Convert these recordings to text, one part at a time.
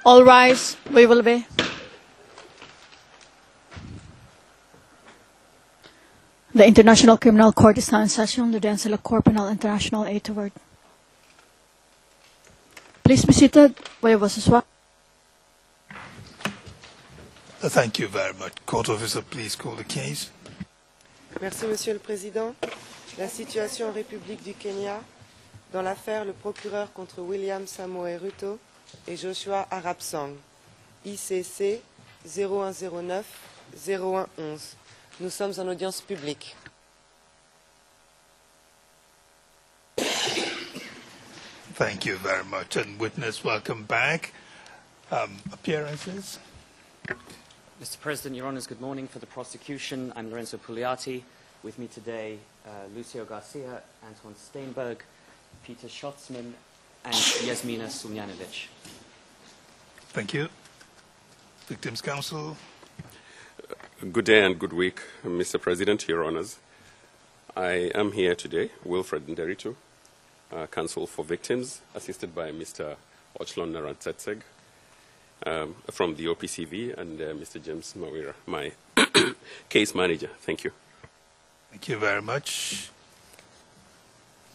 All rise. We will be. The International Criminal Court is now in session. The Densela Court Penal International 8 word. Please be seated. Where was this one? Thank you very much. Court officer, please call the case. Merci, Monsieur le Président. La situation en République du Kenya, dans l'affaire le procureur contre William Samoei Ruto et Joshua Arabsang, ICC 0109-0111. Nous sommes en audience publique. Thank you very much. And witness, welcome back. Appearances? Mr. President, Your Honours, good morning. For the prosecution, I'm Lorenzo Pugliati. With me today, Lucio Garcia, Anton Steinberg, Peter Schotzman, and Yasmina Sumjanovic. Thank you. Victims' Counsel? Good day and good week, Mr. President, Your Honours. I am here today, Wilfred Nderitu, counsel for victims, assisted by Mr. Ochlon Narantsetseg from the OPCV and Mr. James Mawira, my case manager. Thank you. Thank you very much.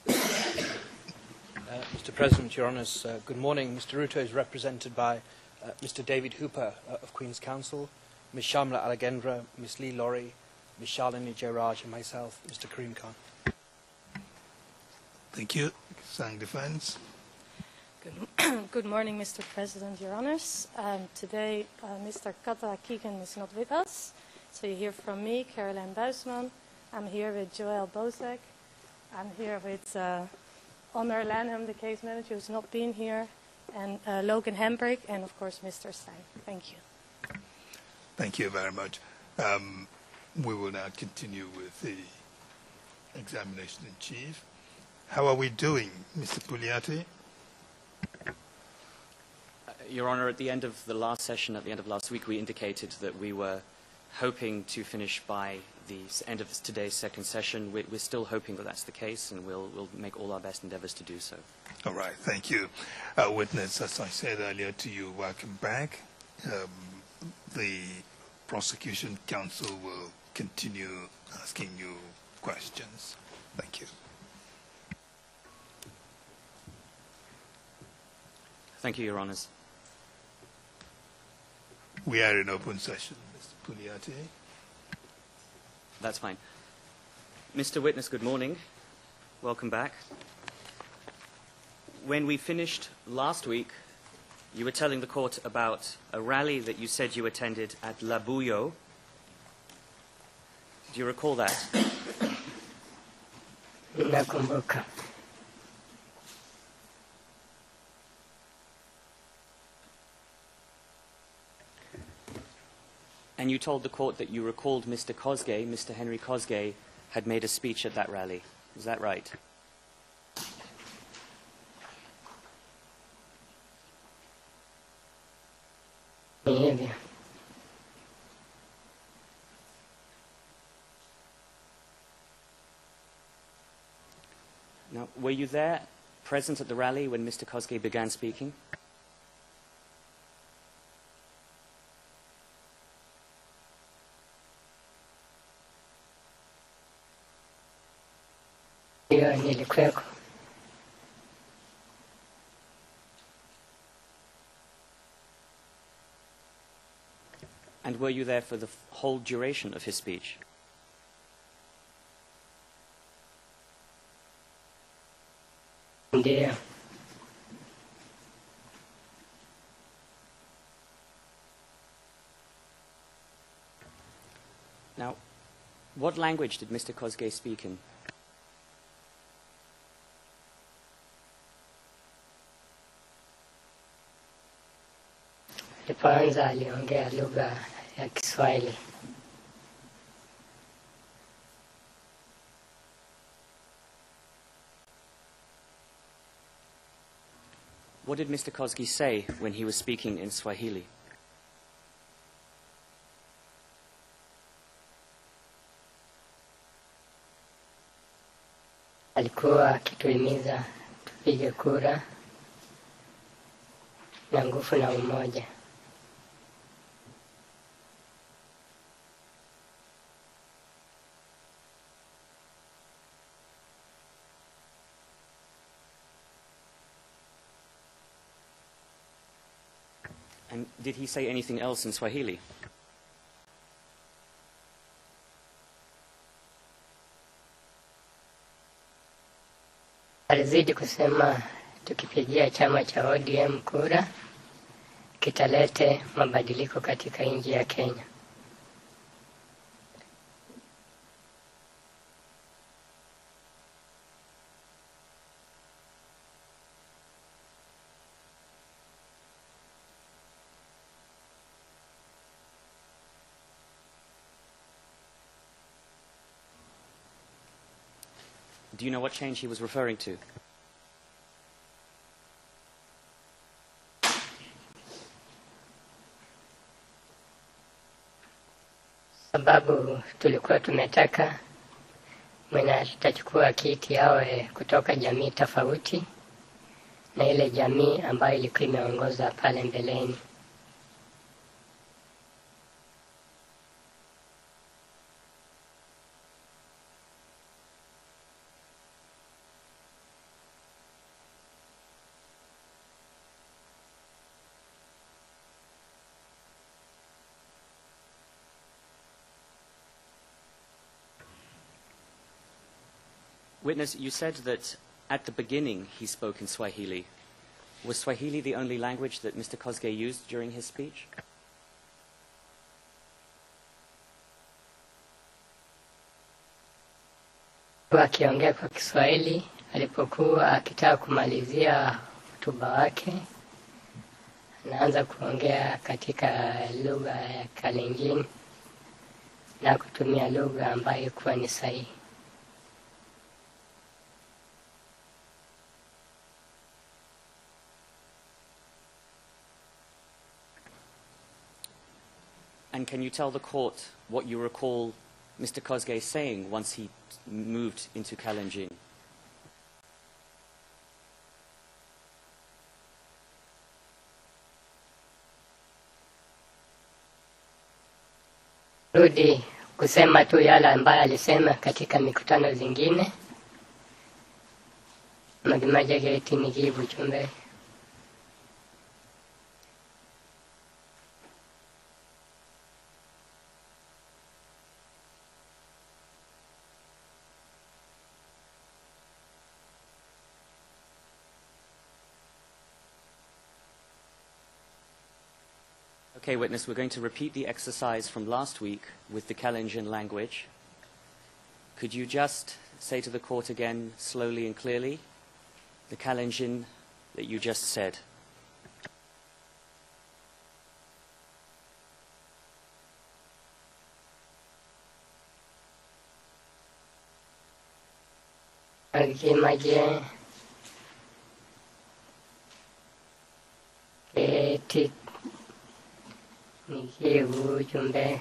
Mr. President, Your Honours, good morning. Mr. Ruto is represented by Mr. David Hooper of Queen's Counsel, Ms. Shamla Alagendra, Ms. Lee Laurie, Ms. Shalini Jairaj, and myself, Mr. Karim Khan. Thank you. Sang Defense. Good morning, Mr. President, Your Honours. Today, Mr. Kata Keegan is not with us, so you hear from me, Caroline Buisman. I'm here with Joël Bozek. I'm here with Honor Lanham, the case manager, who's not been here, and Logan Hembrick, and of course, Mr. Stein. Thank you. Thank you very much. We will now continue with the examination in chief. How are we doing, Mr. Pugliati? Your Honour, at the end of the last session, at the end of last week, we indicated that we were hoping to finish by the end of today's second session. We're still hoping that that's the case, and we'll make all our best endeavours to do so. All right, thank you. Witness, as I said earlier to you, welcome back. The prosecution counsel will continue asking you questions. Thank you. Thank you, Your Honours. We are in open session, Mr. Pugliati. That's fine. Mr. Witness, good morning. Welcome back. When we finished last week, you were telling the court about a rally that you said you attended at Labuyo. Do you recall that? Nakumbuka. And you told the court that you recalled Mr. Kosgei, Mr. Henry Kosgei, had made a speech at that rally. Is that right? Yeah. Now, were you there, present at the rally when Mr. Kosgei began speaking? Ndio, nilikuweko. And were you there for the whole duration of his speech? Ndio. Now, what language did Mr. Kosgei speak in? Kwanza aliongea lugha ya Kiswahili. What did Mr. Kosgei say when he was speaking in Swahili? Alikuwa akituhimiza tupige kura na nguvu na umoja. And did he say anything else in Swahili? Alizidi kusema tukipigia chama cha ODM kura kitalete mabadiliko katika nchi ya Kenya. Do you know what change he was referring to? Sababu tulikuwa tumetaka mwenye atachukua kiti awe kutoka jamii tofauti na ile jamii ambayo ilikuwa imeongoza pale mbeleni. Witness, you said that at the beginning he spoke in Swahili. Was Swahili the only language that Mr. Kosgei used during his speech? Akiongea kwa Kiswahili alipokuwa akitaka kumalizia hotuba wake, anaanza kuongea katika lugha ya Kalenjin na kutumia lugha ambayo ilikuwa ni sahihi. And can you tell the court what you recall Mr. Kosgei saying once he moved into Kalenjin? Rudi kusema tu yale ambayo alisema katika mikutano zingine. Magimaja geti nijibu chumbe. Okay, witness, we're going to repeat the exercise from last week with the Kalenjin language. Could you just say to the court again, slowly and clearly, the Kalenjin that you just said? Magimaja geti nijibu chumbe.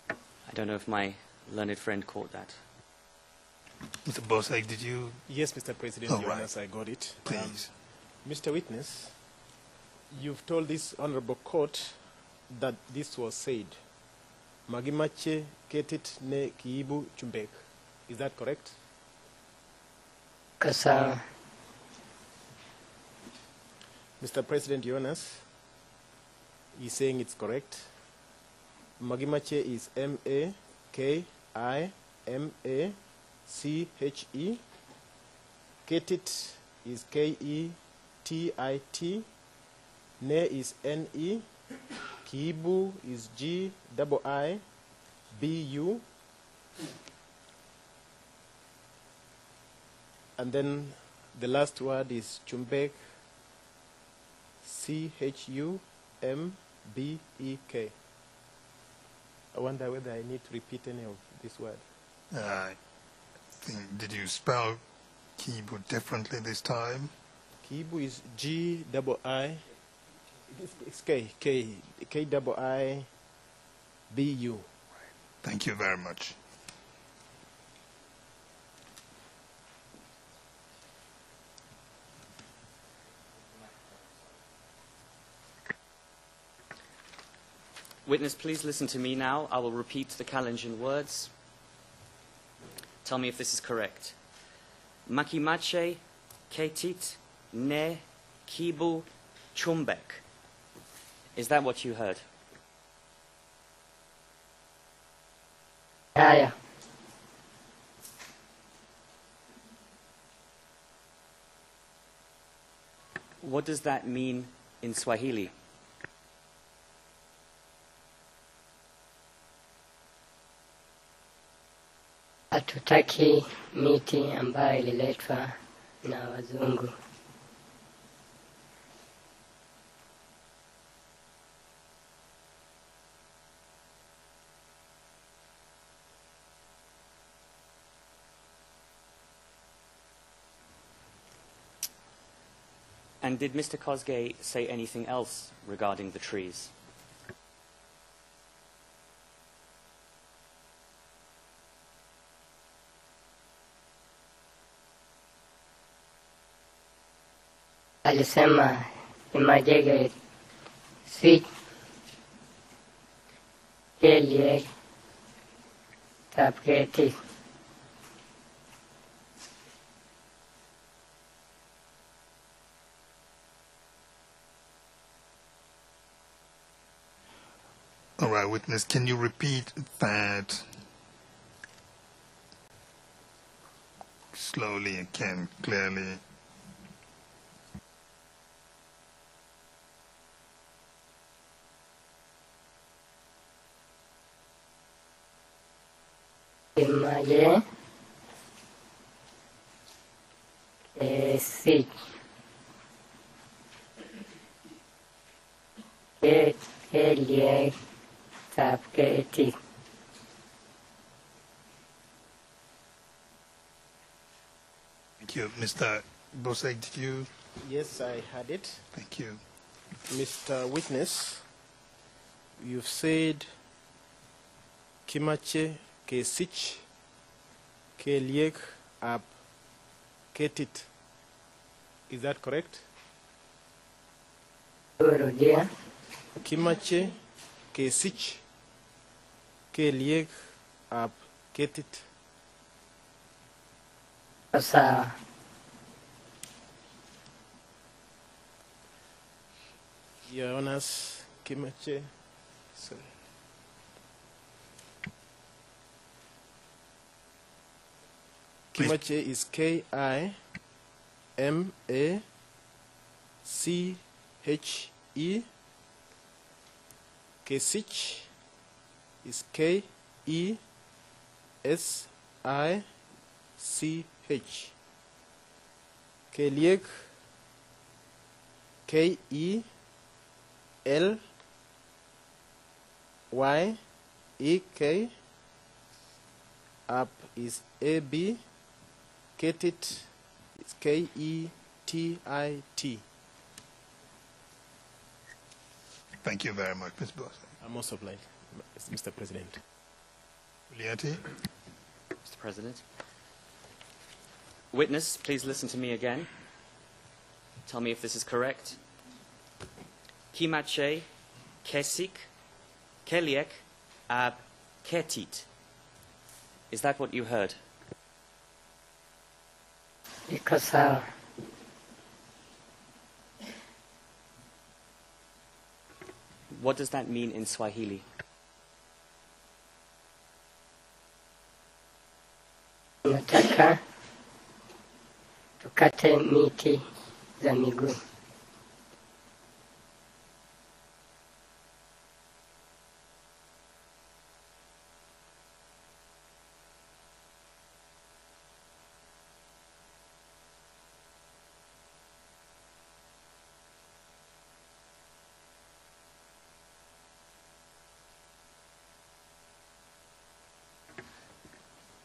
I don't know if my learned friend caught that. Mr. Bossack, did you? Yes, Mr. President, All Your right. Honors, I got it. Please. Mr. Witness, you've told this honorable court that this was said. Magimache ketit ne kiibu chumbek. Is that correct? Kasa Mr. President, Your Honors, he's saying it's correct. Magimache is M-A-K-I-M-A-C-H-E. Ketit is K-E-T-I-T. Ne is N-E. Kiibu is G-I-I-B-U. And then the last word is Chumbek, C-H-U-M-B-E-K. I wonder whether I need to repeat any of this word. Did you spell Kibu differently this time? Kiibu is G-I-I. It's K-I-I-B-U. Thank you very much. Witness, please listen to me now. I will repeat the Kalenjin words. Tell me if this is correct. Makimache, ketit, ne, kibu, chumbek. Is that what you heard? Haya. What does that mean in Swahili? Hatutaki miti ambayo ililetwa na wazungu. And did Mr. Kosgei say anything else regarding the trees? Alisema imajege si kelie tapketi. All right, witness, can you repeat that slowly again, clearly? Imaje si kelie tapketi. Thank you. Mr. Bosek, did you? Yes, I had it. Thank you. Mr. Witness, you've said Kimache, Kesich, Keliek, Ab, Ketit. Is that correct? Rudia. Kimache, Kesich, Keliek, Ab, Ketit. Sawa. Your Honors, Kimache. Sorry. Kimache is Kimache. Kesich is Kesisch. Keliek Kelyek. Up is AB. Ketit is Ketit. Thank you very much, Ms. Bosek. I'm also blind, Mr. President. Liati? Mr. President. Witness, please listen to me again. Tell me if this is correct. Kimache, kesik, keliek, ab, ketit. Is that what you heard? Iko sawa. What does that mean in Swahili? Nataka tukate miti za miguu.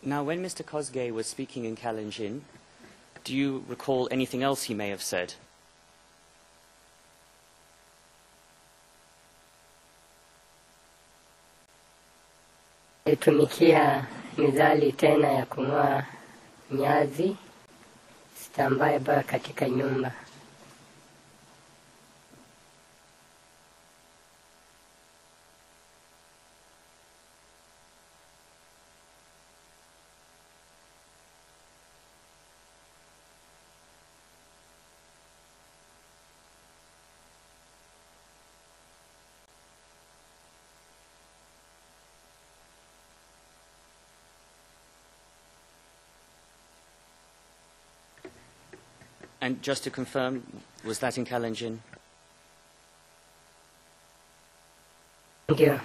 Now, when Mr. Kosgei was speaking in Kalenjin, do you recall anything else he may have said? Nilitumikia mizali tena ya kung'oa nyazi sitambaye ba katika nyumba. And just to confirm, was that in Kalenjin? Ndio.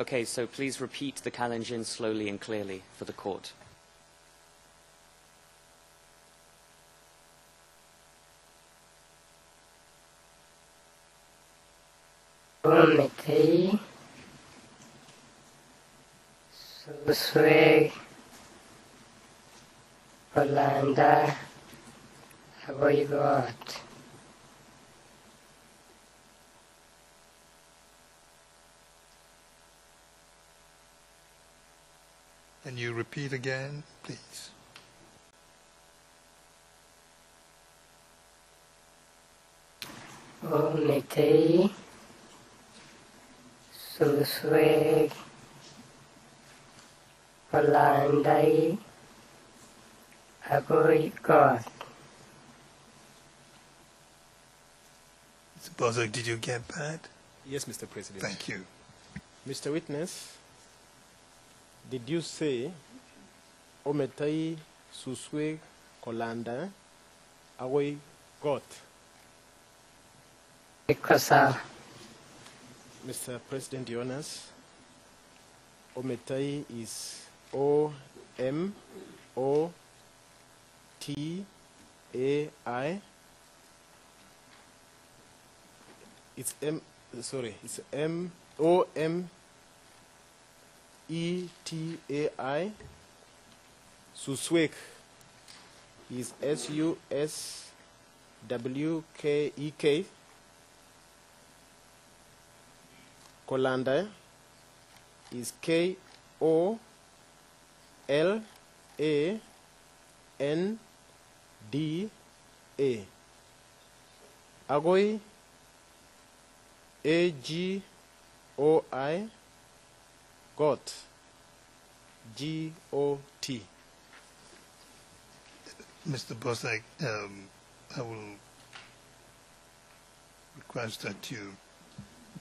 Okay, so please repeat the Kalenjin slowly and clearly for the court. Umetei suswe Holanda avoigot. Can you repeat again, please? Umetei suswe Holandai avoigot. Mr. Bozak, did you get that? Yes, Mr. President. Thank you. Mr. Witness, did you say Ometai Suswe Kolanda Away Got? Because Mr. President, Your Honors, Ometai is O-M-O-T-A-I. It's it's M-O-M-E-T-A-I. Suswek is S-U-S-W-K-E-K. Kolanda is K-O-L-A-N-D-A. Agoi, A-G-O-I, got, G-O-T. Mr. Bozak, I will request that you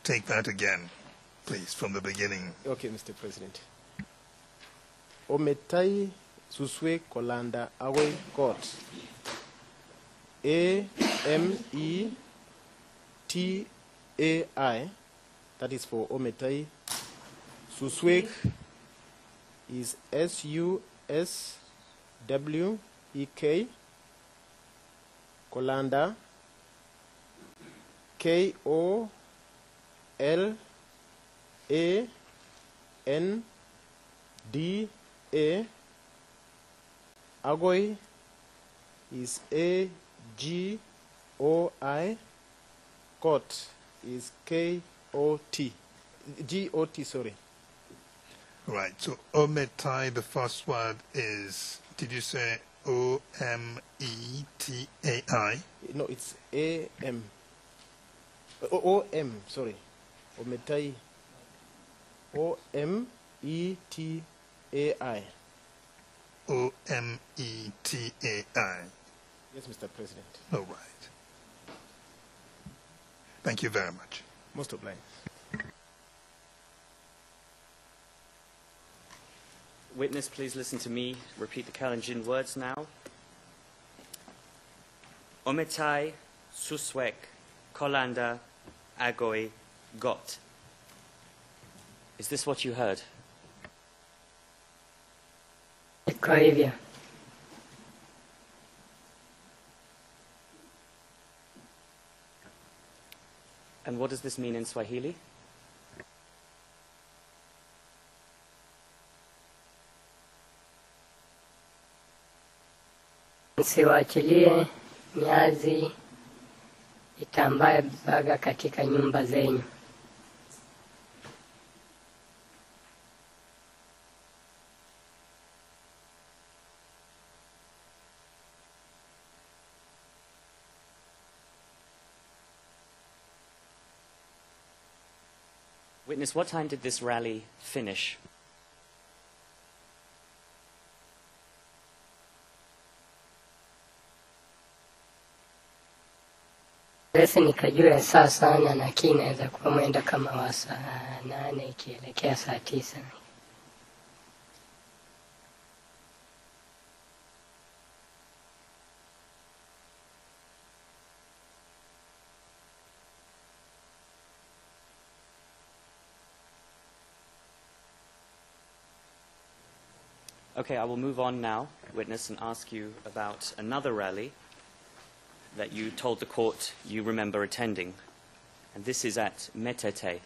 take that again, please, from the beginning. Okay, Mr. President. Ometai suswe kolanda awe got. A-M-E-T-A-I. That is for Ometai. Suswek is S-U-S-W-E-K. Kolanda K-O-L-A-N-D-A. Agoi is A-G-O-I. Got is K-O-T. G-O-T, sorry. Right, so Ometai, the first word is, did you say O-M-E-T-A-I? No, it's A-M. O-M, sorry. Ometai. O-M-E-T-A-I. O-M-E-T-A-I. Yes, Mr. President. All right. Thank you very much. Most obliged. Witness, please listen to me. Repeat the Kalenjin words now. Ometai, Suswek, Kolanda, Agoi, Got. Is this what you heard? iko hivyo. And what does this mean in Swahili? Msiwachilie nyazi itambaye baga katika nyumba zenyu. Witness, what time did this rally finish? Sasa nikajua saa sana, lakini inaweza kuwa mwenda kama wa saa 8 ikielekea saa 9. Okay, I will move on now, witness, and ask you about another rally that you told the court you remember attending. And this is at Metete.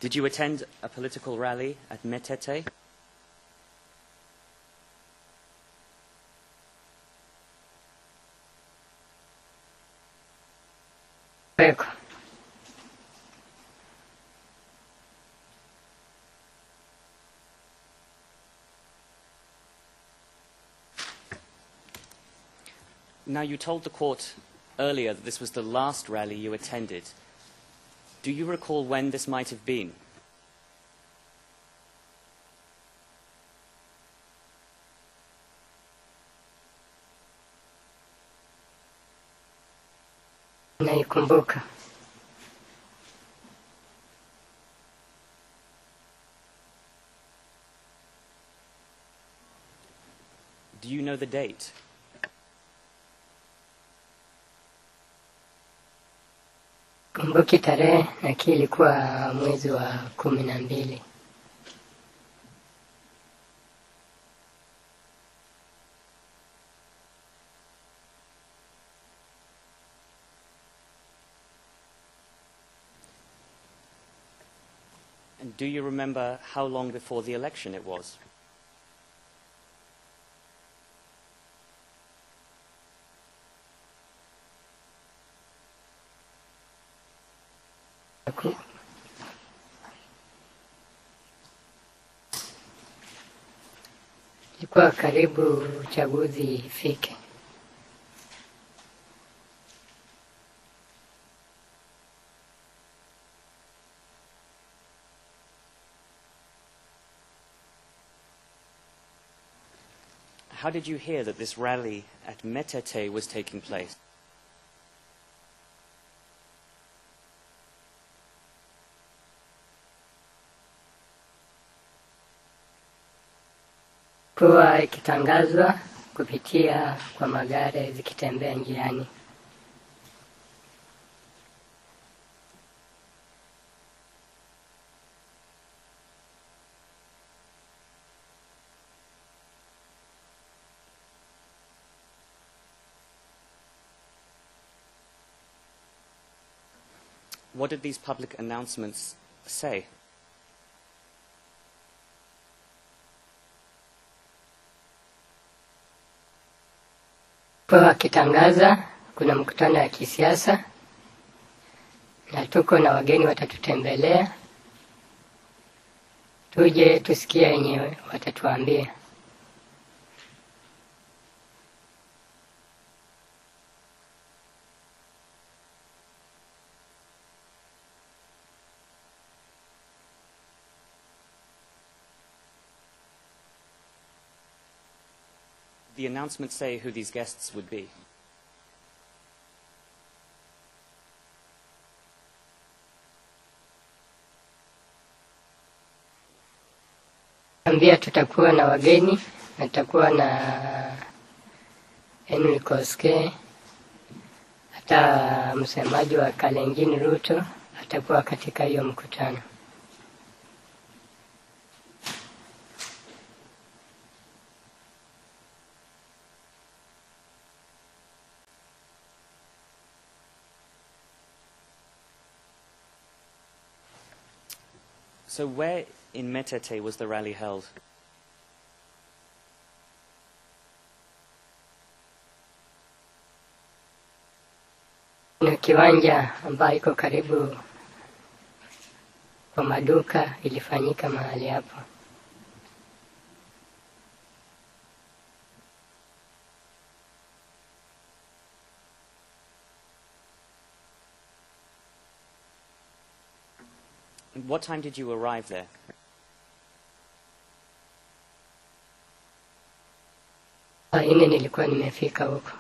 Did you attend a political rally at Metete? Peko. Now, you told the court earlier that this was the last rally you attended. Do you recall when this might have been? Naikumbuka. Do you know the date? Kumbuki tarehe, lakini ilikuwa mwezi wa 12. And do you remember how long before the election it was? Ilikuwa karibu uchaguzi ifike. How did you hear that this rally at Metete was taking place? Kuwa ikitangazwa kupitia kwa magari zikitembea njiani. What did these public announcements say? Kwa wakitangaza kuna mkutano ya kisiasa na tuko na wageni watatutembelea, tuje tusikie yenyewe watatuambia. The announcements say who these guests would be. Ambia tutakuwa na wageni na tutakuwa na Henry Koske, hata msemaji wa Kalenjin Ruto atakuwa katika hiyo mkutano. So where, in Metete, was the rally held? Kuna kiwanja ambayo iko karibu kwa maduka ilifanyika mahali hapo. And what time did you arrive there? Saa 4 nilikuwa nimefika huko.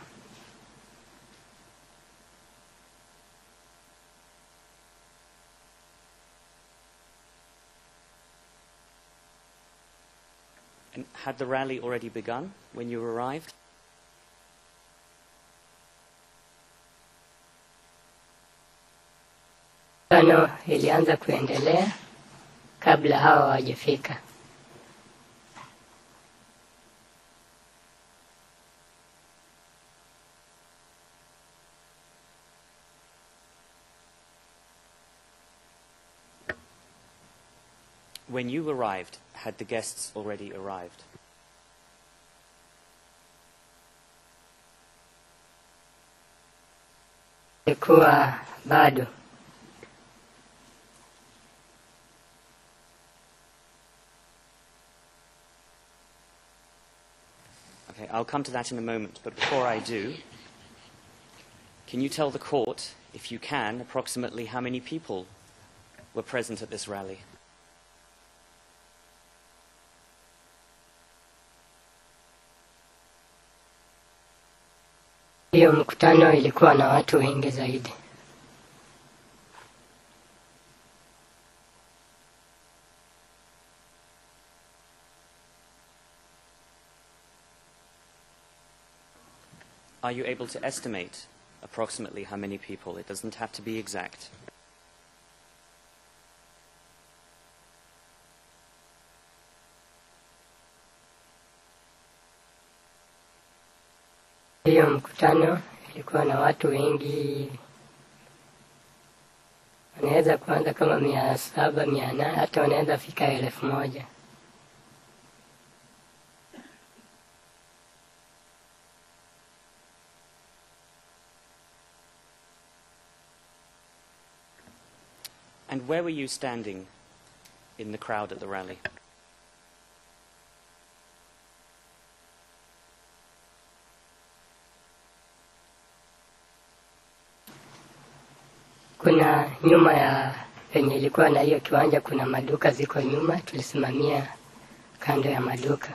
And had the rally already begun when you arrived? Mkutano ilianza kuendelea kabla hao hawajafika. When you arrived, had the guests already arrived? Ilikuwa bado. Okay, I'll come to that in a moment, but before I do, can you tell the court, if you can, approximately how many people were present at this rally? Hiyo mkutano ilikuwa na watu wengi zaidi. Are you able to estimate approximately how many people? It doesn't have to be exact. Hiyo mkutano ilikuwa na watu wengi. Wanaweza kuanza kama 700, 800, hata wanaweza fika 1000. And where were you standing in the crowd at the rally? Kuna nyuma ya penye ilikuwa na hiyo kiwanja kuna maduka ziko nyuma, tulisimamia kando ya maduka.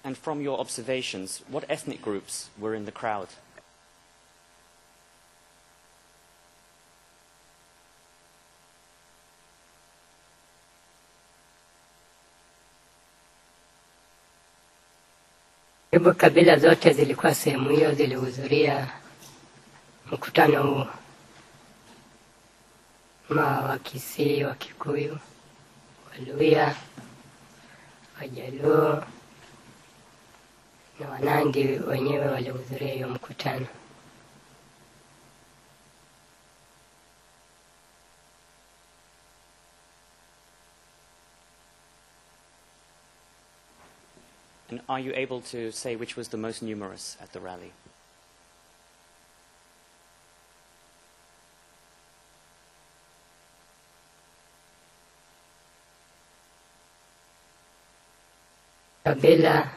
And from your observations, what ethnic groups were in the crowd? Karibu kabila zote zilikuwa sehemu hiyo, zilihudhuria mkutano huo. Wakisii, Wakikuyu, Waluhya, Wajaluo na Wanandi wenyewe walihudhuria hiyo mkutano. And are you able to say which was the most numerous at the rally? Kabila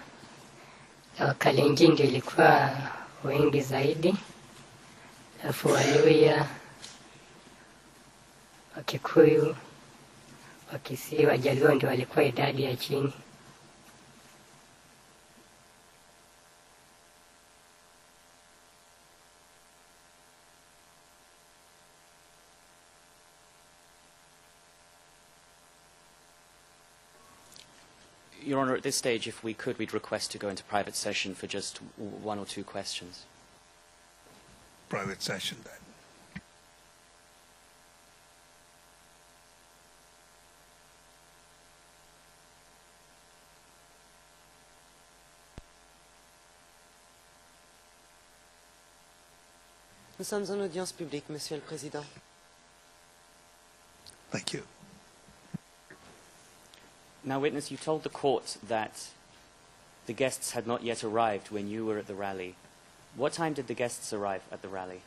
la Wakalenjin ndio ilikuwa wengi zaidi, alafu Waluhya, Wakikuyu, Wakisii, Wajaluo ndio walikuwa idadi ya chini. Your Honour, at this stage, if we could, we'd request to go into private session for just 1 or 2 questions. Private session then. Nous sommes en audience publique, Monsieur le Président. Thank you. Now, witness, you told the court that the guests had not yet arrived when you were at the rally. What time did the guests arrive at the rally?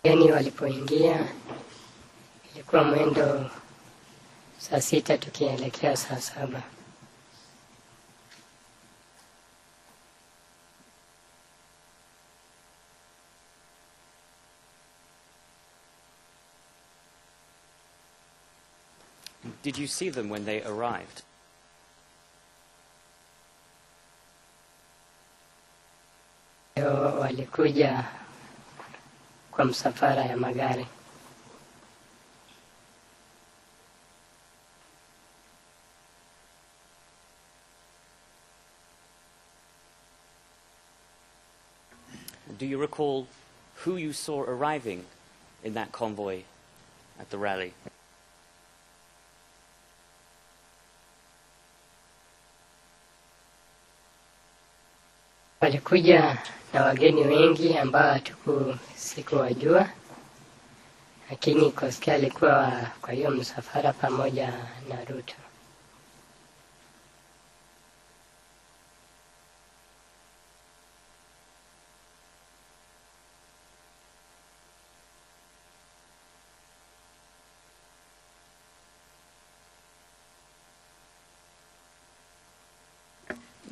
Yani walipoingia ilikuwa mwendo saa 6 tukielekea saa 7. Did you see them when they arrived? Walikuja kwa msafara ya magari. Do you recall who you saw arriving in that convoy at the rally? Walikuja na wageni wengi ambao sikuwajua, lakini Koskei alikuwa kwa hiyo msafara pamoja na Ruto.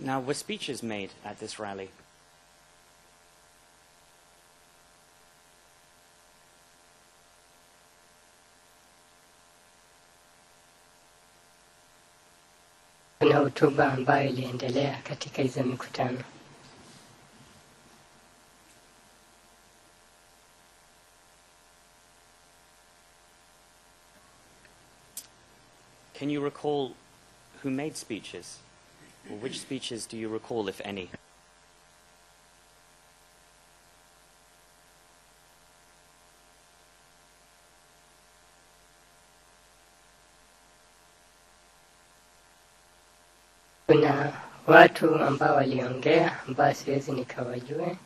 Now, were speeches made at this rally? Kuna hotuba ambayo iliendelea katika hizo mikutano. Can you recall who made speeches? Or which speeches do you recall, if any? Kuna watu ambao waliongea ambao siwezi nikawajue,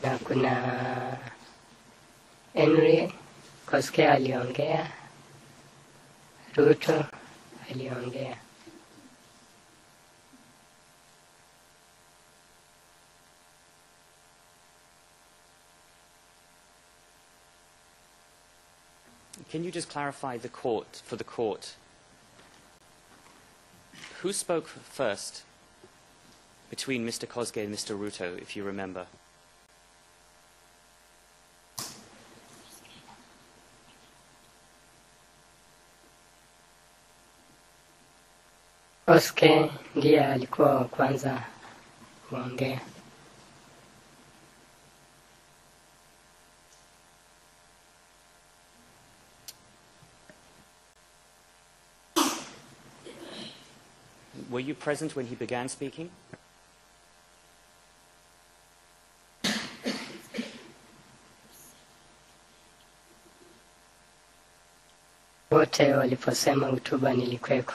na kuna Henry Koskei aliongea, Ruto aliongea. Can you just clarify for the court, who spoke first between Mr. Koskei and Mr. Ruto, if you remember? Koskei ndiye alikuwa wa kwanza kuongea. Were you present when he began speaking? Wote waliposema hotuba nilikuweko.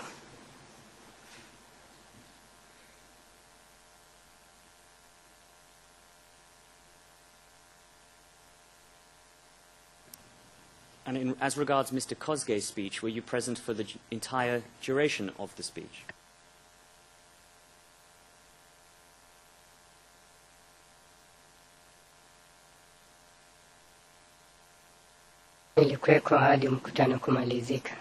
And as regards Mr. Koskei's speech, were you present for the entire duration of the speech? Nilikuweko hadi mkutano kumalizika.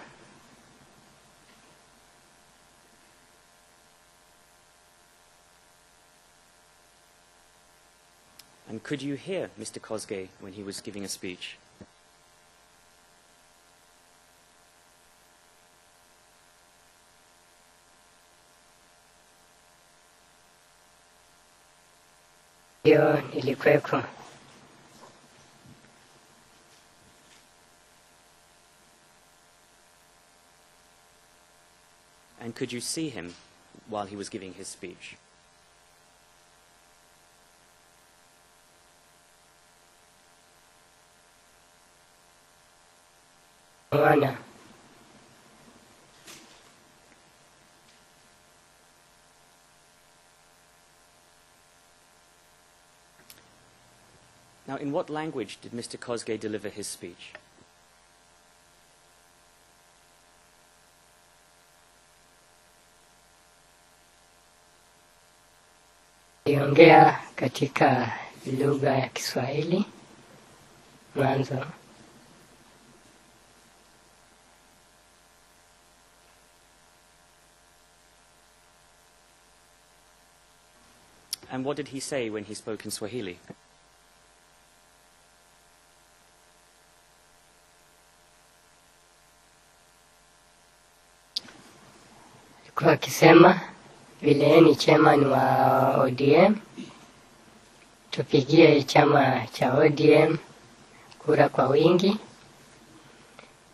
And could you hear Mr. Koskei when he was giving a speech? Ndio, nilikuweko. And could you see him while he was giving his speech? Mwana. Now, in what language did Mr. Kosgei deliver his speech? Aliongea katika lugha ya Kiswahili mwanzo. And what did he say when he spoke in Swahili? Alikuwa akisema vileeni chairman wa ODM, tupigie chama cha ODM kura kwa wingi.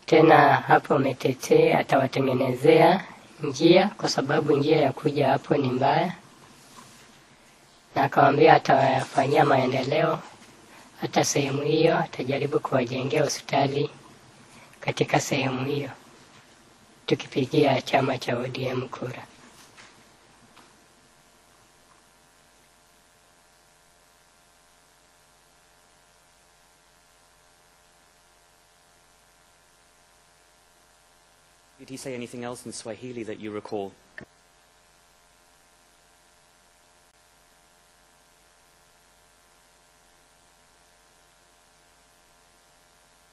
Tena hapo Metete atawatengenezea njia kwa sababu njia ya kuja hapo ni mbaya. Na akawaambia atawafanyia maendeleo hata sehemu hiyo, atajaribu kuwajengea hospitali katika sehemu hiyo tukipigia chama cha ODM kura. Did he say anything else in Swahili that you recall?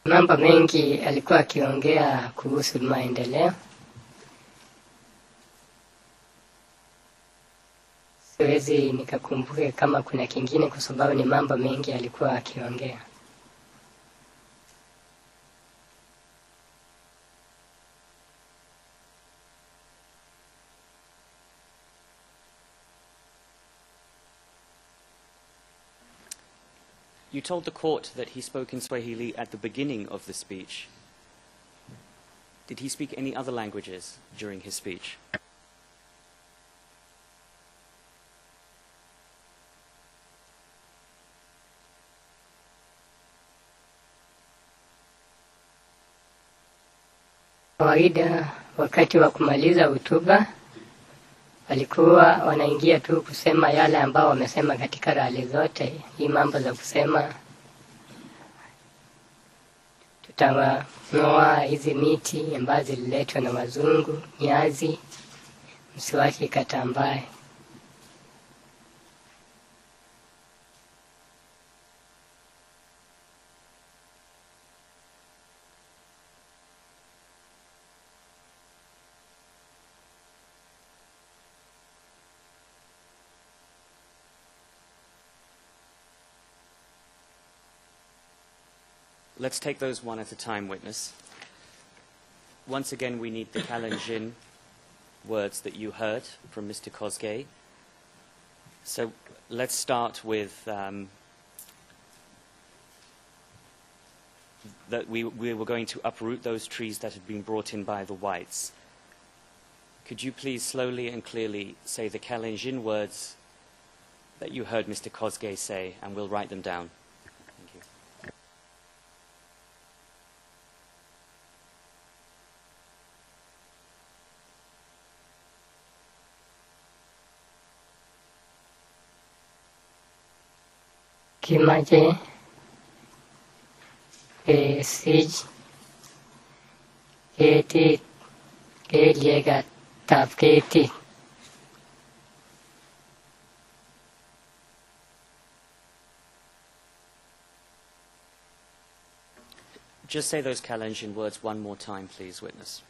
Mambo mengi alikuwa akiongea kuhusu maendeleo. Siwezi nikakumbuke kama kuna kingine kwa sababu ni mambo mengi alikuwa akiongea. You told the court that he spoke in Swahili at the beginning of the speech. Did he speak any other languages during his speech? Kawaida wakati wa kumaliza hotuba walikuwa wanaingia tu kusema yale ambao wamesema katika rali zote. Hii mambo za kusema tutang'oa hizi miti ambazo zililetwa na wazungu, nyazi, mswaki, katambaye. Let's take those one at a time, witness. Once again, we need the Kalenjin words that you heard from Mr. Kosgei. So let's start with that we were going to uproot those trees that had been brought in by the whites. Could you please slowly and clearly say the Kalenjin words that you heard Mr. Kosgei say, and we'll write them down. Thank you. Kimaje, Sij, Keti, Keliega, Tapketi. Just say those Kalenjin words one more time, please, witness.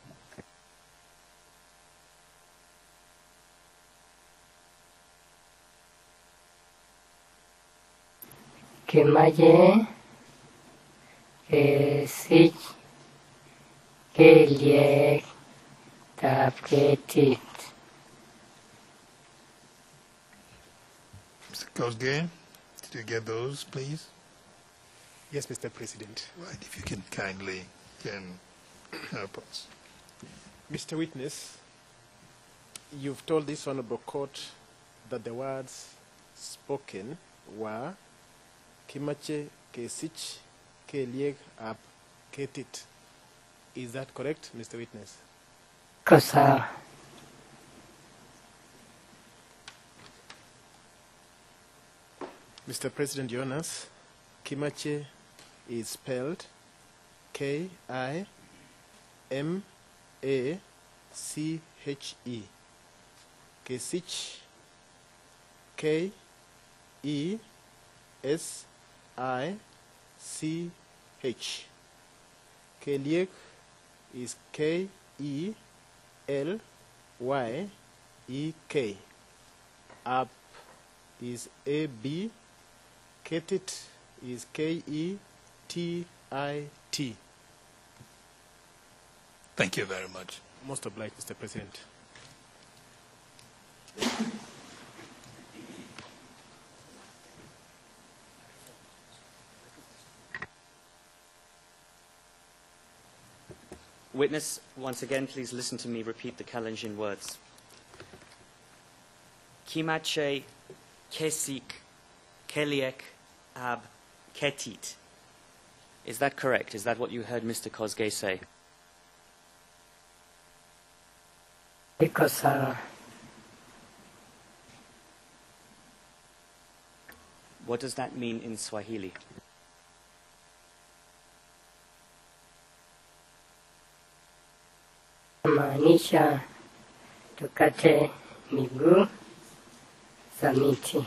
Kimaje, Sij, Kelieg, Tapketi. Mr. Kosgei, did you get those, please? Yes, Mr. President. Right, if you can kindly help us. Mr. Witness, you've told this honorable court that the words spoken were Kimache, Kesich, Kelieg, Ap, Ketit. Is that correct, Mr. Witness? Kosa. Mr. President, Your Honors, Kimache is spelled K-I-M-A-C-H-E. Kesich, K-E-S-I-C-H. Keliek is K-E-L-Y-E-K. Up is A-B. Ketit is K-E-T-I-T. Thank you very much. Most obliged, Mr. President. Witness, once again, please listen to me repeat the Kalenjin words. Kimache, kesik, keliek, ab, ketit. Is that correct? Is that what you heard Mr. Kosgei say? iko sawa. What does that mean in Swahili? Maanisha tukate miguu za miti.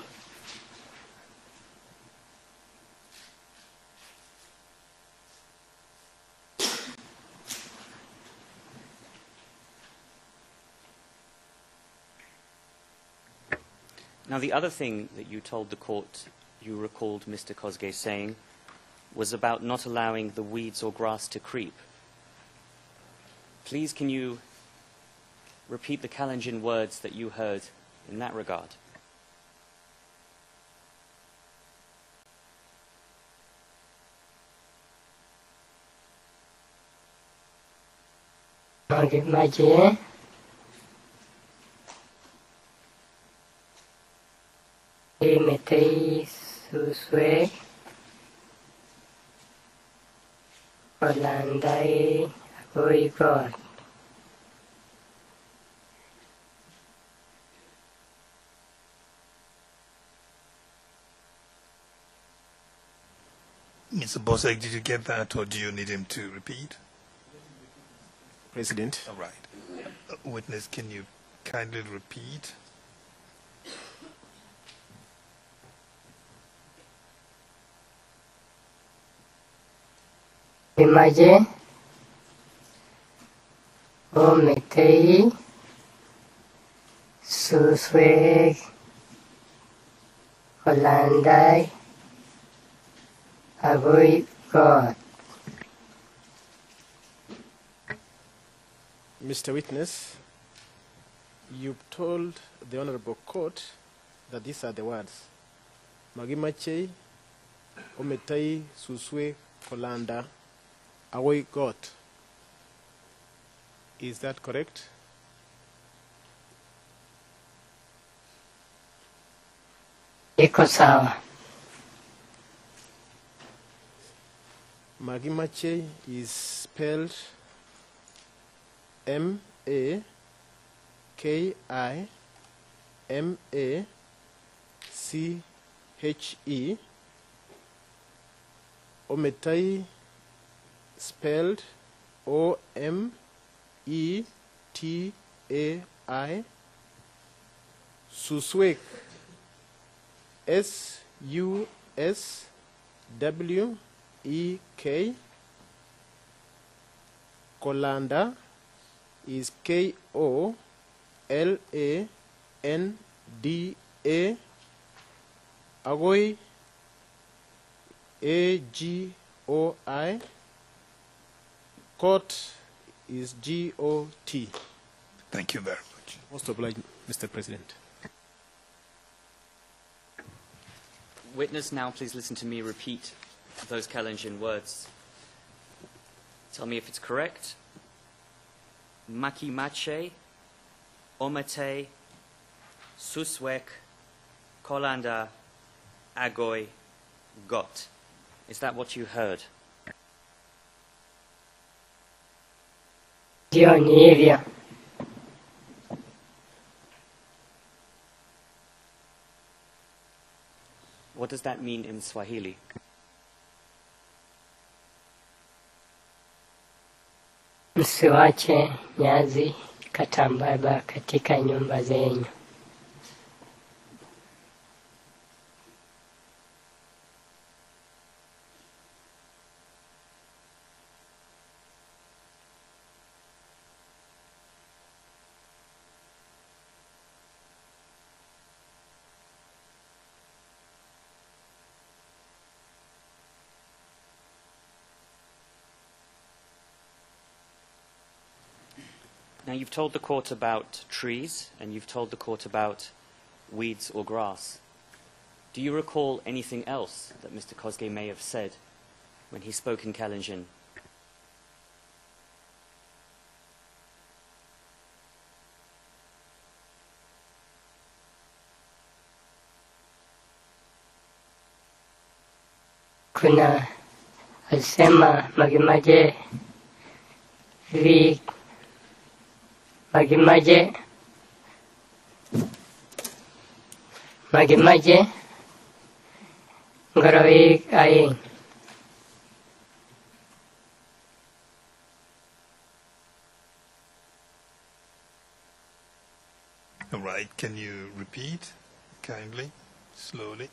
Now, the other thing that you told the court, you recalled Mr. Kosgei saying, was about not allowing the weeds or grass to creep. Please, can you repeat the Kalenjin words that you heard in that regard? Maji metei suswe Olandai Goigot. Mr. Bosek, did you get that, or do you need him to repeat? President. All right. Witness, can you kindly repeat? Imaje o metei suswe Olandai Agoi God. Mr. Witness, you told the Honorable Court that these are the words. Magimachei, Ometai, Suswe, Kolanda, Awoi God. Is that correct? Iko sawa. Magimache is spelled M-A-K-I-M-A-C-H-E. Ometai spelled O-M-E-T-A-I. Suswek S-U-S-W-E-K. Kolanda is K-O-L-A-N-D-A. Agoi, A-G-O-I. Court is G-O-T. Thank you very much. Most obliged, Mr. President. Witness, now please listen to me repeat those Kalenjin words. Tell me if it's correct. Makimache, Omate, Suswek, Kolanda, Agoi, Got. Is that what you heard? Ndio ni hivyo. What does that mean in Swahili? msiwache nyazi katambaba katika nyumba zenyu. Now, you've told the court about trees, and you've told the court about weeds or grass. Do you recall anything else that Mr. Kosgei may have said when he spoke in Kalenjin? Kuna alisema magimaje ngarawi ayin. All right, can you repeat kindly, slowly?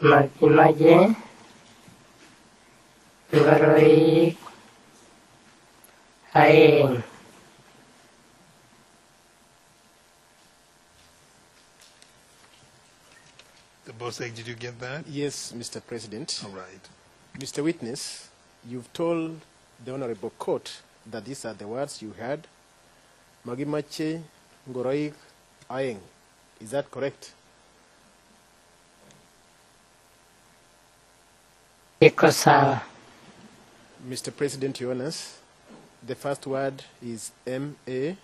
Magimaje ngarawi ayin. The boss, did you get that? Yes, Mr. President. All right. Mr. Witness, you've told the Honorable Court that these are the words you heard. Magimache ngoroik aeng. Is that correct? Iko sawa. Mr. President, Your Honors, the first word is M-A-K-I-M-A-C-H-E.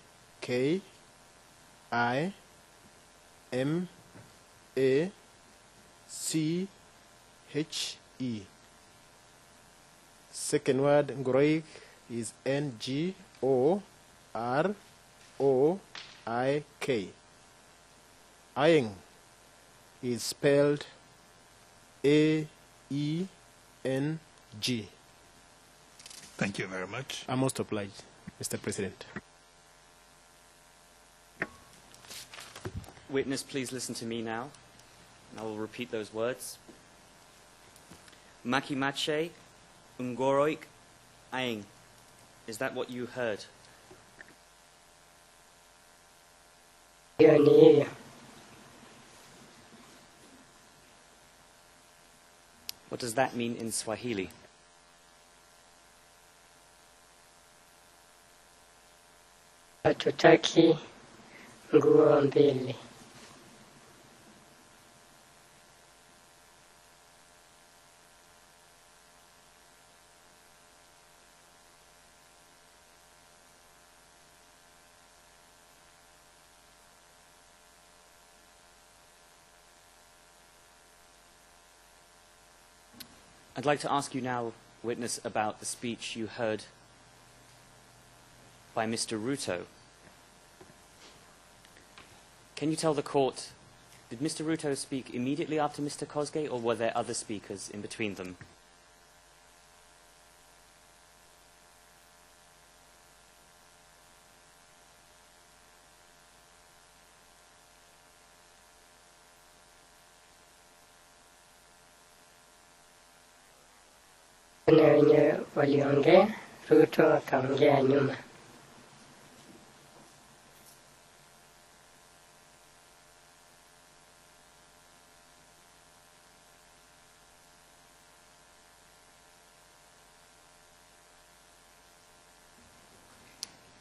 Second word, ngoroik, is N-G-O-R-O-I-K. Aeng is spelled A-E-N-G. Thank you very much. I'm most obliged, Mr. President. Witness, please listen to me now, and I will repeat those words. Makimache ungoroik aing. Is that what you heard? Hiyo ni hiyo. What does that mean in Swahili? Hatutaki nguo mbili. I'd like to ask you now, witness, about the speech you heard by Mr. Ruto. Can you tell the court, did Mr. Ruto speak immediately after Mr. Kosgei, or were there other speakers in between them? Kuna wenye waliongea, Ruto akaongea nyuma.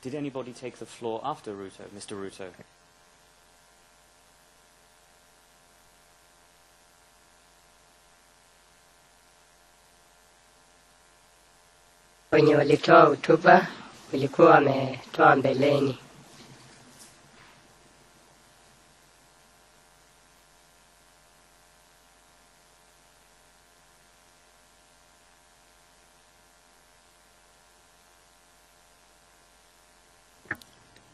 Did anybody take the floor after Ruto, Mr. Ruto? Wenye walitoa hotuba walikuwa wametoa mbeleni.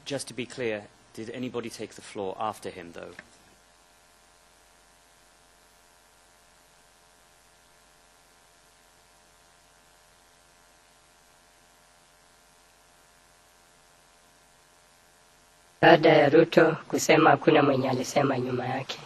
Just to be clear, Did anybody take the floor after him, though? Baada ya Ruto kusema hakuna mwenye alisema nyuma yake.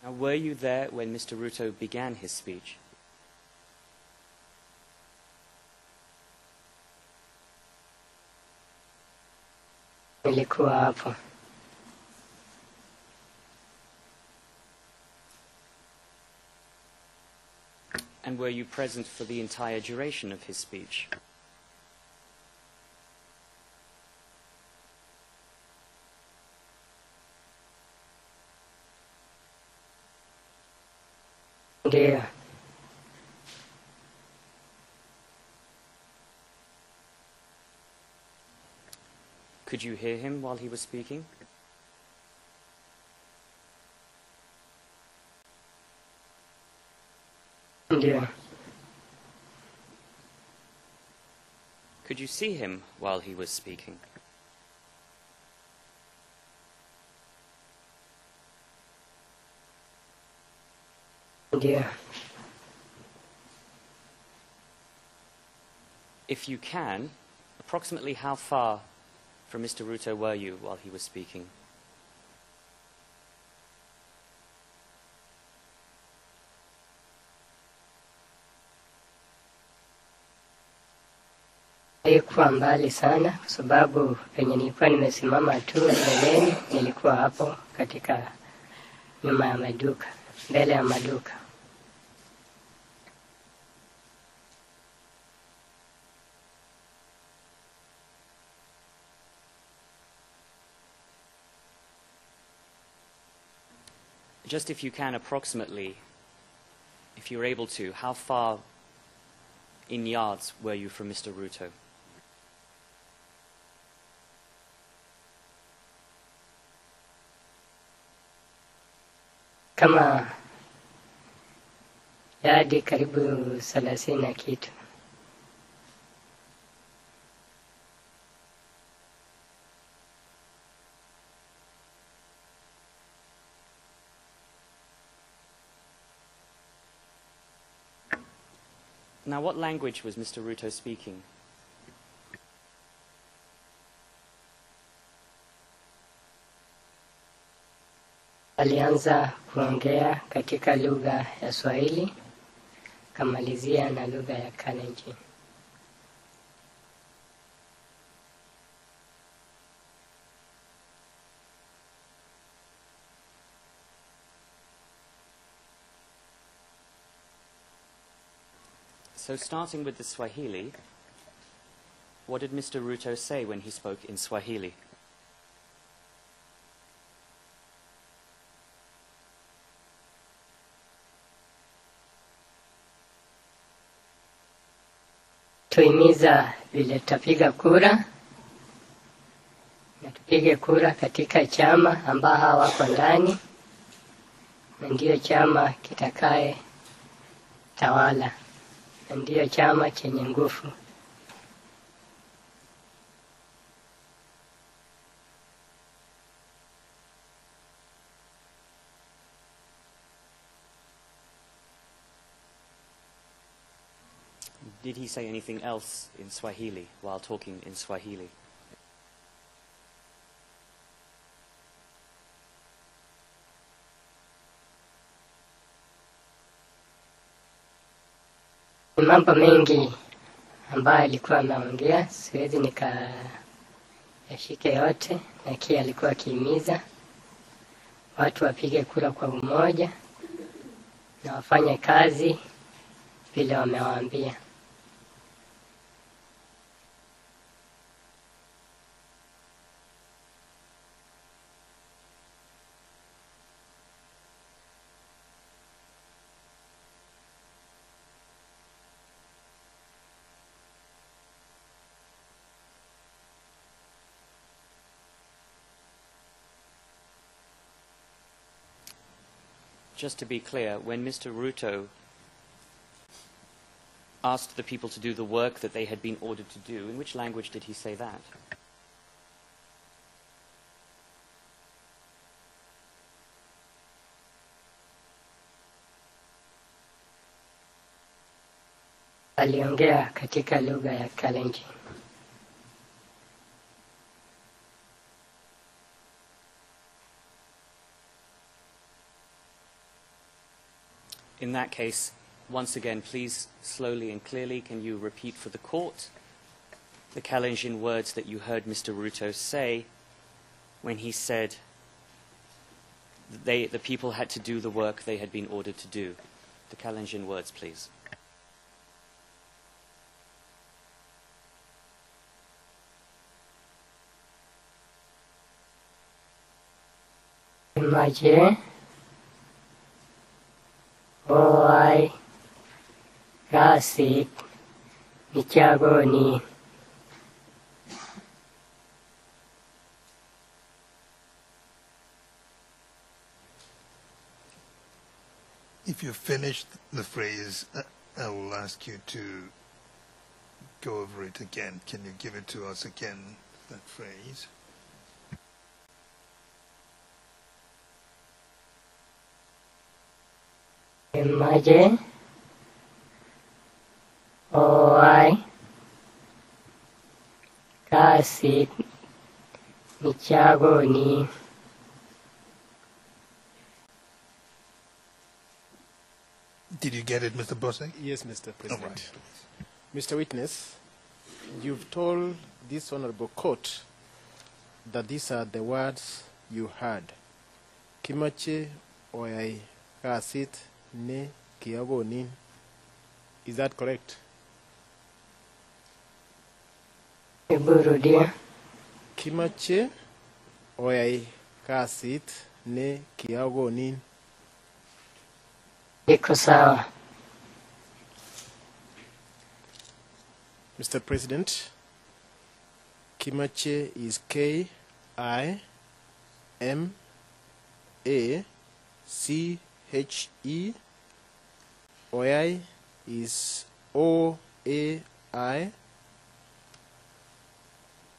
Now, were you there when Mr. Ruto began his speech? Nilikuwa hapo. And were you present for the entire duration of his speech? Ndio. Could you hear him while he was speaking? Ndio. Could you see him while he was speaking? Ndio. If you can, approximately how far from Mr. Ruto were you while he was speaking? Haikuwa mbali sana kwa sababu penye nilikuwa nimesimama tu mbeleni, nilikuwa hapo katika nyuma ya maduka, mbele ya maduka. Just if you can, approximately, if you're able to, how far in yards were you from Mr. Ruto? Kama yadi karibu 30 na kitu. Now, what language was Mr. Ruto speaking? Alianza kuongea katika lugha ya Swahili, kamalizia na lugha ya Kalenjin. So starting with the Swahili, what did Mr. Ruto say when he spoke in Swahili? Tuhimiza vile tutapiga kura, na tupige kura katika chama ambao hawako ndani, na ndio chama kitakaye tawala, na ndio chama chenye nguvu. Did he say anything else in Swahili while talking in Swahili? Mambo mengi ambayo alikuwa anaongea, siwezi nikayashike yote, lakini alikuwa akihimiza watu wapige kura kwa umoja na wafanye kazi vile wamewaambia. just to be clear, when Mr. Ruto asked the people to do the work that they had been ordered to do, in which language did he say that? Aliongea katika lugha ya Kalenjin. In that case, once again, please, slowly and clearly, can you repeat for the court the Kalenjin words that you heard Mr. Ruto say when he said the people had to do the work they had been ordered to do? The Kalenjin words, please. Maje, Oai, Gasik, Michagoni. If you finished the phrase, I will ask you to go over it again. Can you give it to us again, that phrase? Maje, Oai, Gasik, Michagoni. Did you get it, Mr. Bosek? Yes, Mr. President. All right. Mr. Witness, you've told this honorable court that these are the words you heard. Kimache oyai kasit ne kiagonin. Is that correct? Iburudia. Kimache oyai kasit ne kiagonin. Iko sawa. Mr. President, Kimache is K-I-M-A-C-H-E. Oyai is O-A-I.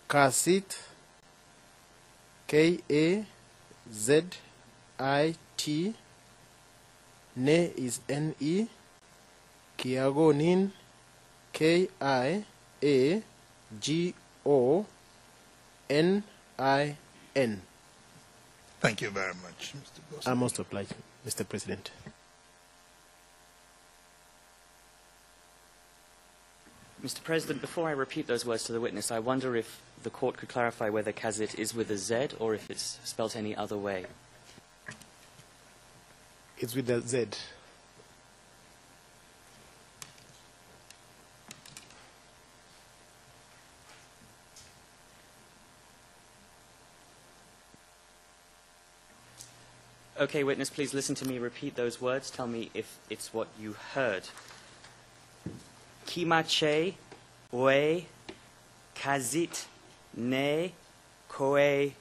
Kasit, K-A-Z-I-T. Ne is N-E. Kiagonin, K-I-A-G-O-N-I-N. Thank you very much, Mr. Bosek. I'm most obliged, Mr. President. Mr. President, before I repeat those words to the witness, I wonder if the court could clarify whether Kazit is with a Z or if it's spelt any other way. It's with the Z. Okay, witness, please listen to me. Repeat those words. Tell me if it's what you heard. Kimache, we, kazit, ne, koe,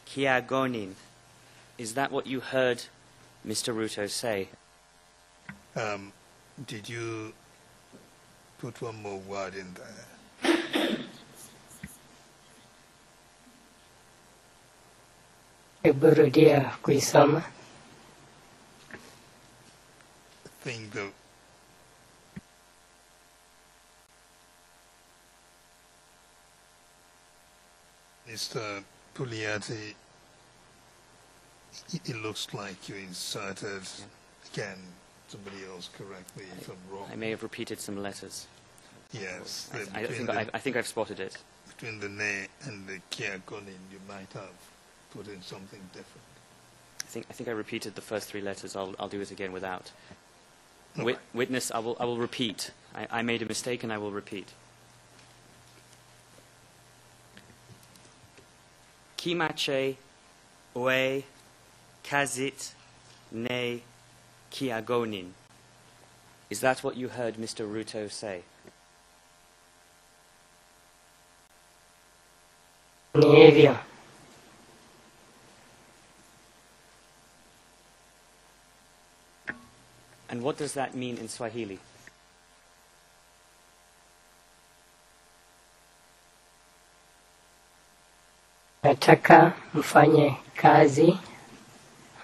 kiagonin. Is that what you heard Mr. Ruto say? Did you put one more word in there? Iburudia kuisoma. I think the Mr. Pugliati, it looks like you inserted, again, somebody else correct me if I'm wrong. I may have repeated some letters. Yes. I think I've spotted it. Between the ne and the kiagonin, you might have put in something different. I think I repeated the first three letters. I'll do it again without. Okay. Witness, I will repeat. I made a mistake and I will repeat. Kimache, we, kazit, ne, kiagonin. Is that what you heard Mr. Ruto say? Ni hivyo. And what does that mean in Swahili? Nataka mfanye kazi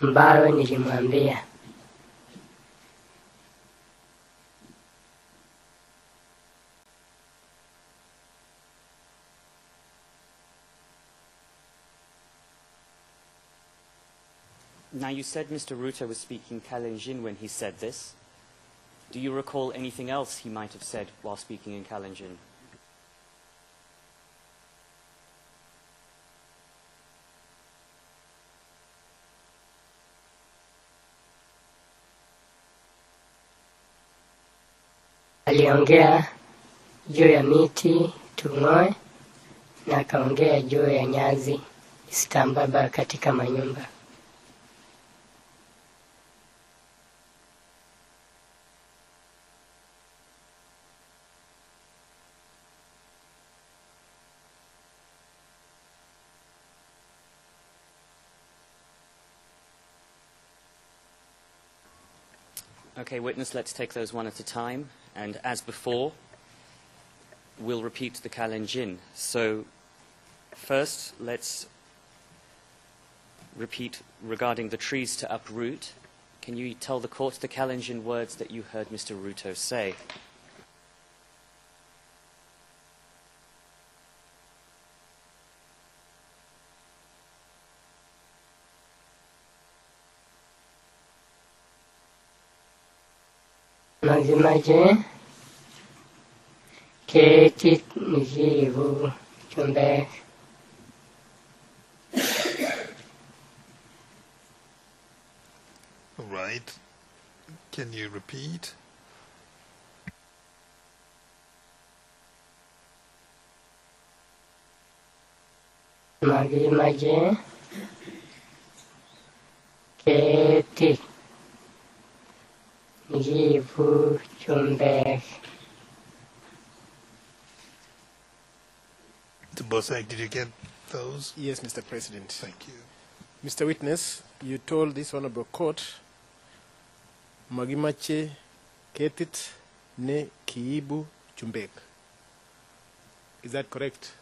ambayo nilimwambia. Now, you said Mr. Ruto was speaking Kalenjin when he said this. Do you recall anything else he might have said while speaking in Kalenjin? Aliongea juu ya miti tung'oe na akaongea juu ya nyazi isitambaba katika manyumba. Okay, witness, let's take those one at a time. And as before, we'll repeat the Kalenjin. So first, let's repeat regarding the trees to uproot. Can you tell the court the Kalenjin words that you heard Mr. Ruto say? Mazimaje keti mjivu chumbe. All right. Can you repeat? Mazimaje keti mjivu chumbe. Bosek, did you get those? Yes, Mr. President. Thank you. Mr. Witness, you told this honorable court, Magimache ketit ne kiibu chumbek. Is that correct?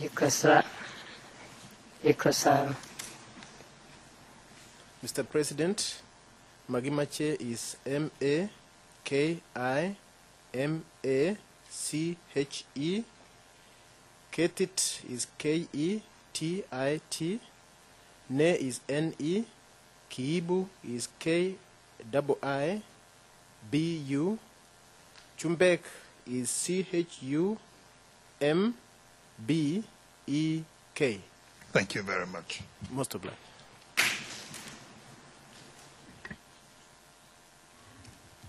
Iko sawa. Mr. President, Magimache is M-A-K-I-M-A-C-H-E. Ketit is K-E-T-I-T. Ne is N-E. Kiibu is K-I-I-B-U. Chumbek is C-H-U-M-B-E-K. Thank you very much. Most obliged.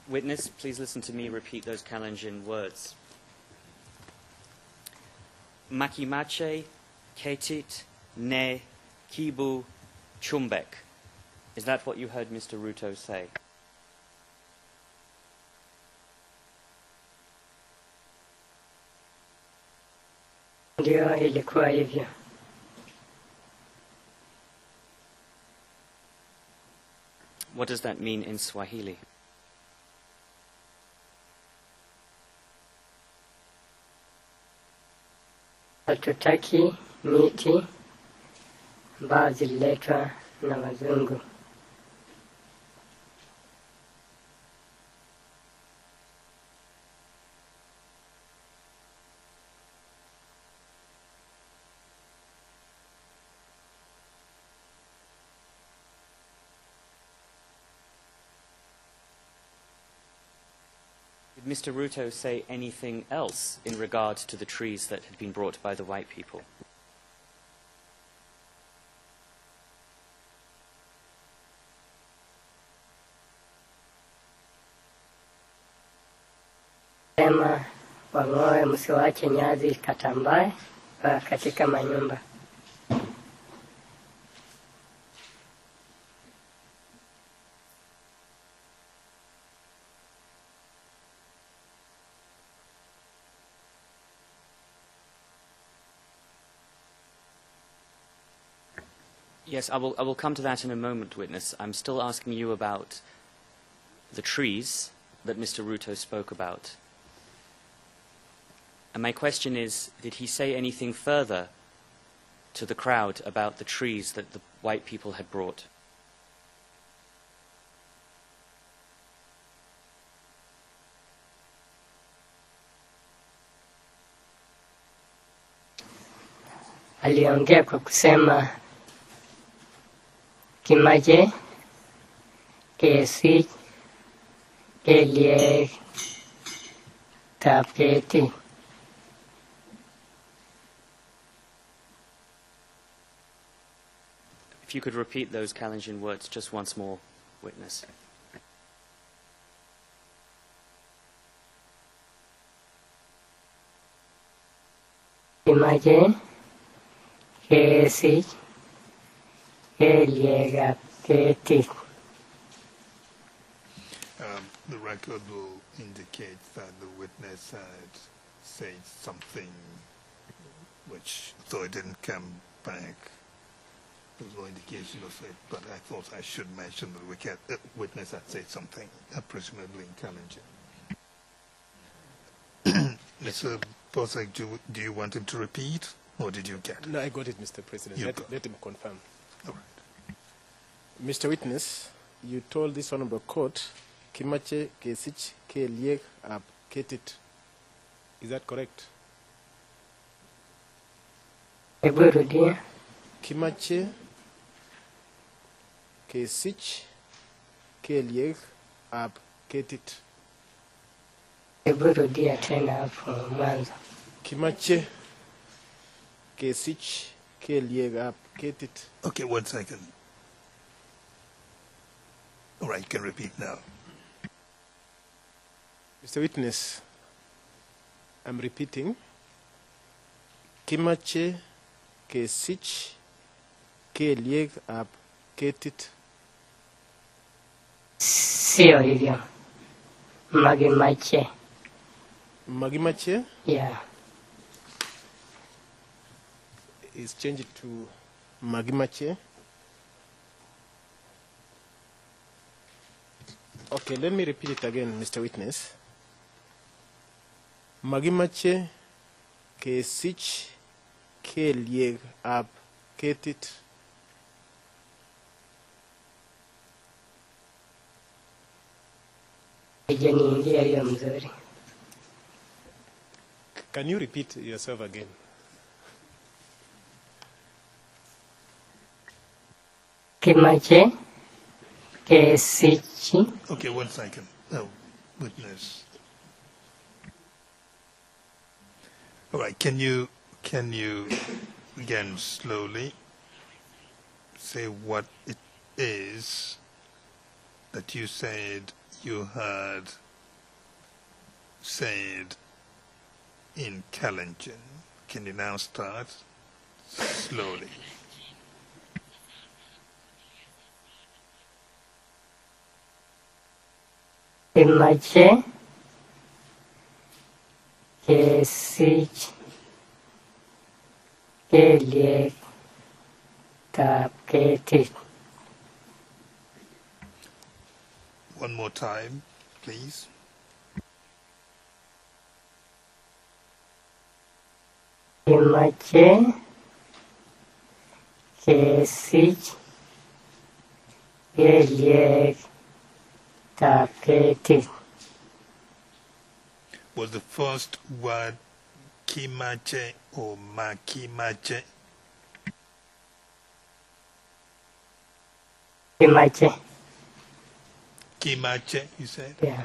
Witness, please listen to me repeat those Kalenjin words. Makimache, ketit, ne, kibu, chumbek. Is that what you heard Mr. Ruto say? Ndio ilikuwa hivyo. What does that mean in Swahili? Hatutaki miti ambazo zililetwa na wazungu. Did Mr. Ruto say anything else in regard to the trees that had been brought by the white people? Sema wang'oe, msiwache nyazi katambae katika manyumba. Yes, I will come to that in a moment, witness. I'm still asking you about the trees that Mr. Ruto spoke about. And my question is, did he say anything further to the crowd about the trees that the white people had brought? Aliongea kwa kusema kimaje kesi kelie tapeti. If you could repeat those Kalenjin words just once more, witness. Kimaje kesi kelie tapeti. The record will indicate that the witness had said something which, though it didn't come back, there was no indication of it, but I thought I should mention that the witness had said something, presumably in Kalenjin. Mr. Bosek, do you want him to repeat, or did you get it? No, I got it, Mr. President. Let him confirm. All right. Mr. Witness, you told this honorable court, Kimache Kesich Ke Lieg Ab Ketit. Is that correct? Kimache Kesich Ke Lieg Ab Ketit. Kimache Kesich Ke Lieg Ab Ketit. Okay, 1 second. All right, you can repeat now. Mr. Witness, I'm repeating. Kimache Kesich Ke Lieg Ab Ketit. Sio hivyo. Magimache. Magimache? Yeah. Is changed to Magimache. Okay, let me repeat it again, Mr. Witness. Magimache Kesich Ke Lieg Ab Ketit. Can you repeat yourself again? Kimache Kesich. Okay, 1 second. Oh, witness. All right, can you again slowly say what it is that you said you had said in Kalenjin? Can you now start slowly? Kimache Kesich Ke Lieg Ab Ketit. One more time, please. Kimache Kesich Ke Lieg Ab Ketit. Was the first word Kimache or Makimache? Kimache. Kimache, you said? Yeah.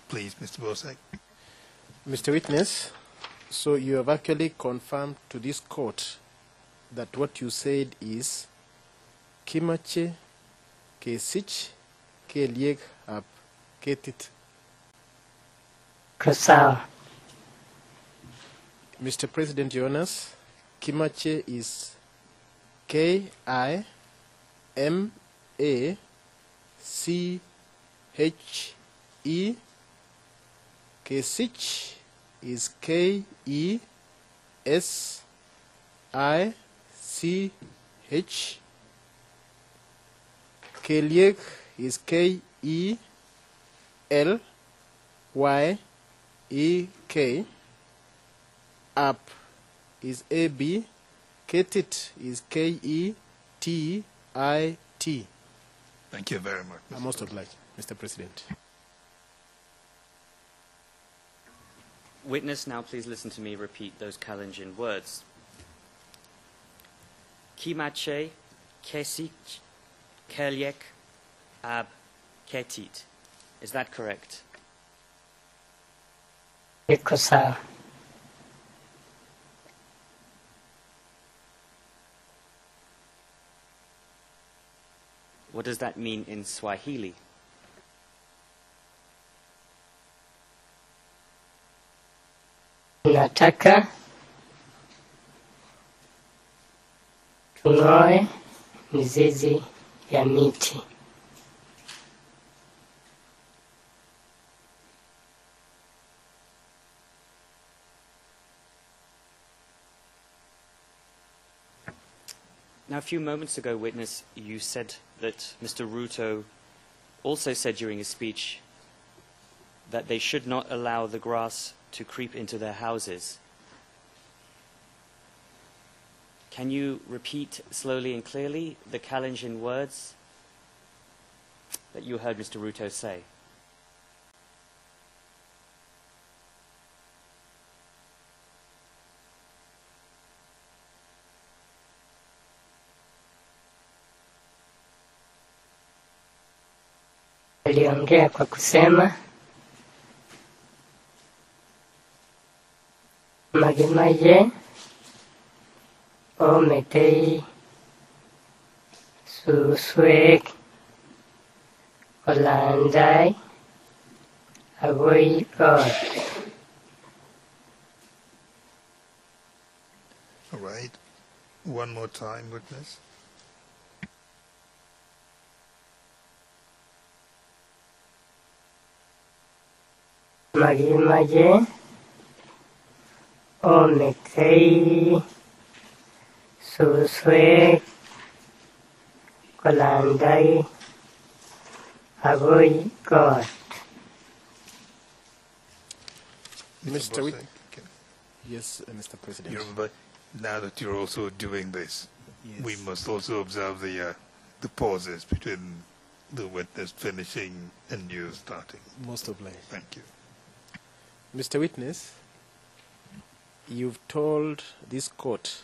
Please, Mr. Bosek. Mr. Witness, so you have actually confirmed to this court that what you said is Kimache Kesich Ke Lieg Ab Ketit. Sawa. Mr. President, Your Honors, Kimache is Kimache. Kesich is Kesich. Kelyek is K-E-L-Y-E-K. Up is A-B. Ketit is K-E-T-I-T. Thank you very much. I'm most obliged, Mr. President. Witness, now please listen to me repeat those Kalenjin words. Kimache, Kesich, Kelyek, Ab, Ketit. Is that correct? Iko sawa. What does that mean in Swahili? Nataka tung'oe mizizi ya miti. Now, a few moments ago, witness, you said that Mr. Ruto also said during his speech that they should not allow the grass to creep into their houses. Can you repeat slowly and clearly the Kalenjin words that you heard Mr. Ruto say? Aliongea kwa kusema Majimaje o metei suswek olandai agoi God. All right. One more time, witness. Majimaje o metei suswek olandai agoi God. Mr. Wick. Bosse, okay. Yes, Mr. President. You remember, now that you're also doing this, Yes. we must also observe the pauses between the witness finishing and you starting. Most obliged. Thank you. Mr. Witness, you've told this court,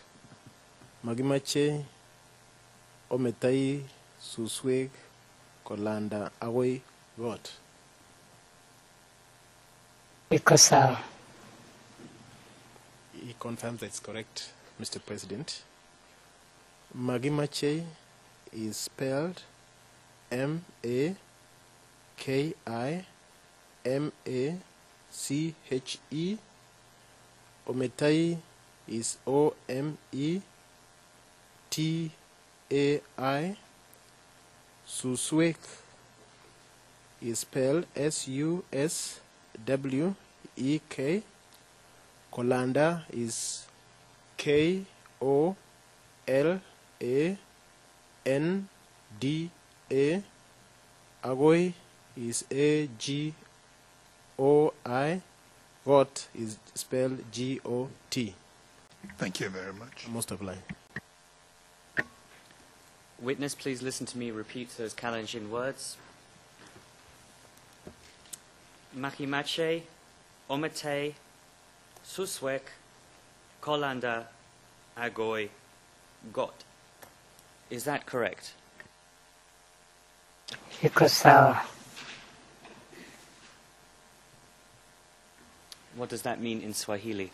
Magimache Ometai Susweg Kolanda Away what? Iko sawa. He confirms that it's correct, Mr. President. Magimache is spelled M-A-K-I-M-A-C-H-E. Ometai is O-M-E-T-A-I. Suswek is spelled S-U-S-W-E-K. Kolanda is K-O-L-A-N-D-A. Agoi is A-G-O-I. Got is spelled G-O-T. Thank you very much. Most obliged. Witness, please listen to me repeat those Kalenjin words. Makimache, Omete, Suswek, Kolanda, Agoi, Got. Is that correct? Iko sawa. What does that mean in Swahili?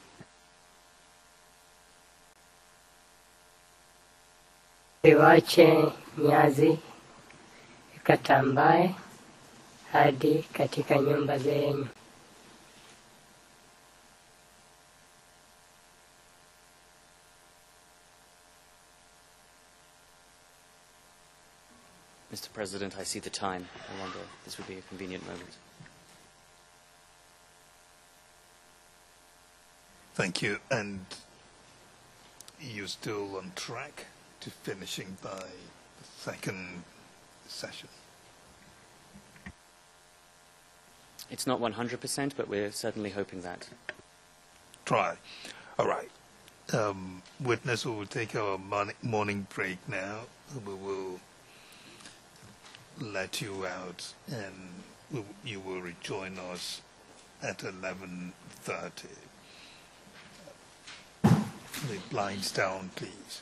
Siwache nyazi ikatambae hadi katika nyumba zenyu. Mr. President, I see the time. I wonder if this would be a convenient moment. Thank you. And you're still on track to finishing by the second session? It's not 100%, but we're certainly hoping that. Try. All right. Witness, we will take our morning break now. We will let you out, and you will rejoin us at 11:30. The blinds down, please.